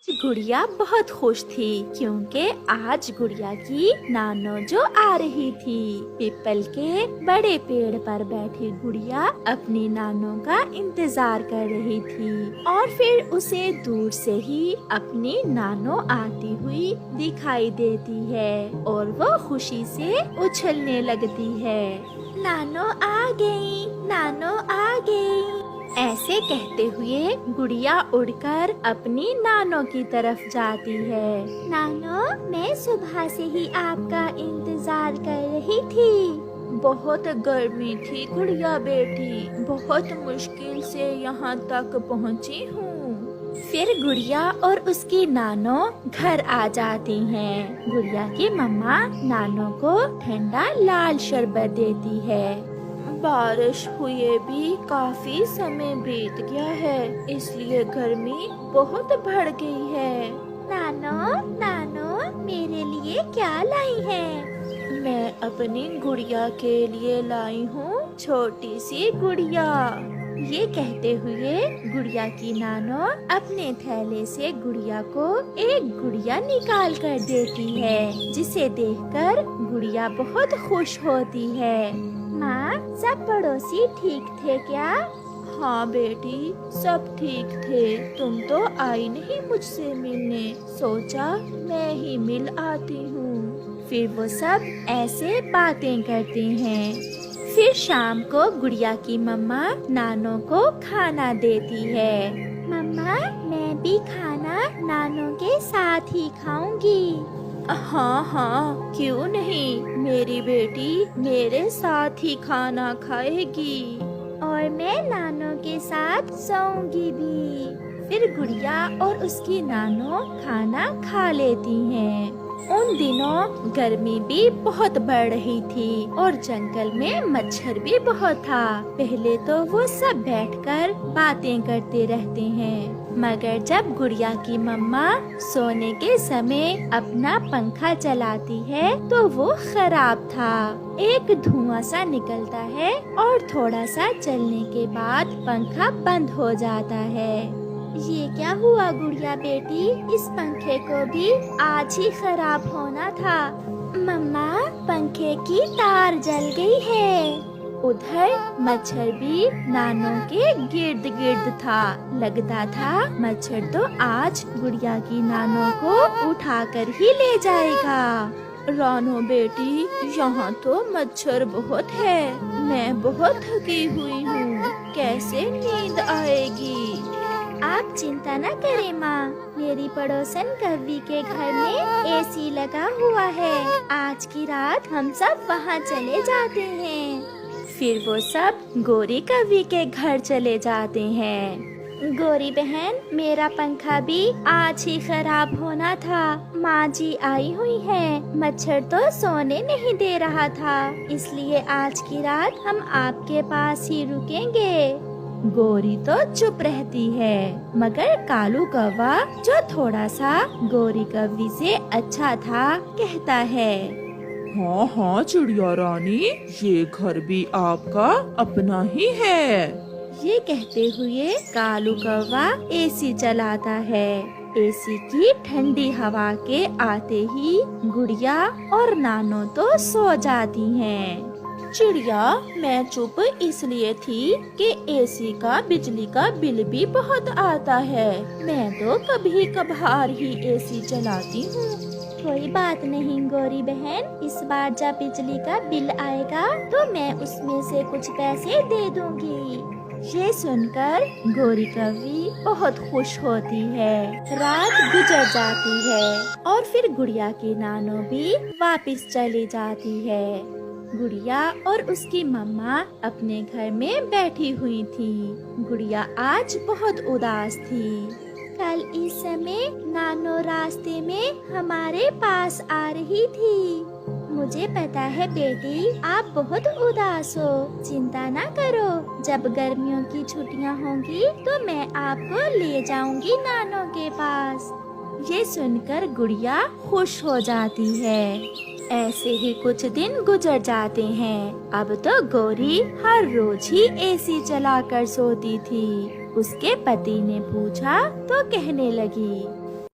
गुड़िया बहुत खुश थी क्योंकि आज गुड़िया की नानो जो आ रही थी। पीपल के बड़े पेड़ पर बैठी गुड़िया अपनी नानो का इंतजार कर रही थी और फिर उसे दूर से ही अपनी नानो आती हुई दिखाई देती है और वो खुशी से उछलने लगती है। नानो आ गई, नानो आ गई। ऐसे कहते हुए गुड़िया उड़कर अपनी नानो की तरफ जाती है। नानो, मैं सुबह से ही आपका इंतजार कर रही थी। बहुत गर्मी थी गुड़िया बेटी, बहुत मुश्किल से यहाँ तक पहुँची हूँ। फिर गुड़िया और उसकी नानो घर आ जाती हैं। गुड़िया की मम्मा नानो को ठंडा लाल शरबत देती है। बारिश हुए भी काफी समय बीत गया है, इसलिए गर्मी बहुत बढ़ गई है। नानो, नानो, मेरे लिए क्या लाई है? मैं अपनी गुड़िया के लिए लाई हूँ छोटी सी गुड़िया। ये कहते हुए गुड़िया की नानो अपने थैले से गुड़िया को एक गुड़िया निकाल कर देती है, जिसे देखकर गुड़िया बहुत खुश होती है। माँ, सब पड़ोसी ठीक थे क्या? हाँ बेटी, सब ठीक थे। तुम तो आई नहीं मुझसे मिलने, सोचा मैं ही मिल आती हूँ। फिर वो सब ऐसे बातें करते हैं। फिर शाम को गुड़िया की मम्मा नानो को खाना देती है। मम्मा, मैं भी खाना नानो के साथ ही खाऊंगी। हाँ हाँ, क्यों नहीं, मेरी बेटी मेरे साथ ही खाना खाएगी और मैं नानो के साथ सोऊंगी भी। फिर गुड़िया और उसकी नानो खाना खा लेती हैं। उन दिनों गर्मी भी बहुत बढ़ रही थी और जंगल में मच्छर भी बहुत था। पहले तो वो सब बैठकर बातें करते रहते हैं, मगर जब गुड़िया की मम्मा सोने के समय अपना पंखा चलाती है तो वो खराब था। एक धुआं सा निकलता है और थोड़ा सा चलने के बाद पंखा बंद हो जाता है। ये क्या हुआ गुड़िया बेटी, इस पंखे को भी आज ही खराब होना था। मम्मा, पंखे की तार जल गई है। उधर मच्छर भी नानो के गिर्द गिर्द था। लगता था मच्छर तो आज गुड़िया की नानो को उठाकर ही ले जाएगा। रानो बेटी, यहाँ तो मच्छर बहुत है, मैं बहुत थकी हुई हूँ, कैसे नींद आएगी? आप चिंता न करें माँ, मेरी पड़ोसन कव्वी के घर में एसी लगा हुआ है। आज की रात हम सब वहाँ चले जाते हैं। फिर वो सब गोरी कव्वी के घर चले जाते हैं। गोरी बहन, मेरा पंखा भी आज ही खराब होना था। माँ जी आई हुई है, मच्छर तो सोने नहीं दे रहा था, इसलिए आज की रात हम आपके पास ही रुकेंगे। गोरी तो चुप रहती है, मगर कालू कौवा, जो थोड़ा सा गोरी कव्वी से अच्छा था, कहता है, हाँ हाँ चिड़िया रानी, ये घर भी आपका अपना ही है। ये कहते हुए कालू कौवा एसी चलाता है। एसी की ठंडी हवा के आते ही गुड़िया और नानो तो सो जाती हैं। चिड़िया, मैं चुप इसलिए थी कि एसी का बिजली का बिल भी बहुत आता है, मैं तो कभी कभार ही एसी चलाती हूँ। कोई बात नहीं गोरी बहन, इस बार जब बिजली का बिल आएगा तो मैं उसमें से कुछ पैसे दे दूंगी। ये सुनकर गोरी कव्वी बहुत खुश होती है। रात गुजर जाती है और फिर गुड़िया की नानो भी वापस चली जाती है। गुड़िया और उसकी मम्मा अपने घर में बैठी हुई थी। गुड़िया आज बहुत उदास थी। कल इस समय नानो रास्ते में हमारे पास आ रही थी। मुझे पता है बेटी, आप बहुत उदास हो, चिंता ना करो, जब गर्मियों की छुट्टियां होंगी तो मैं आपको ले जाऊंगी नानो के पास। ये सुनकर गुड़िया खुश हो जाती है। ऐसे ही कुछ दिन गुजर जाते हैं। अब तो गोरी हर रोज ही एसी चलाकर सोती थी। उसके पति ने पूछा तो कहने लगी,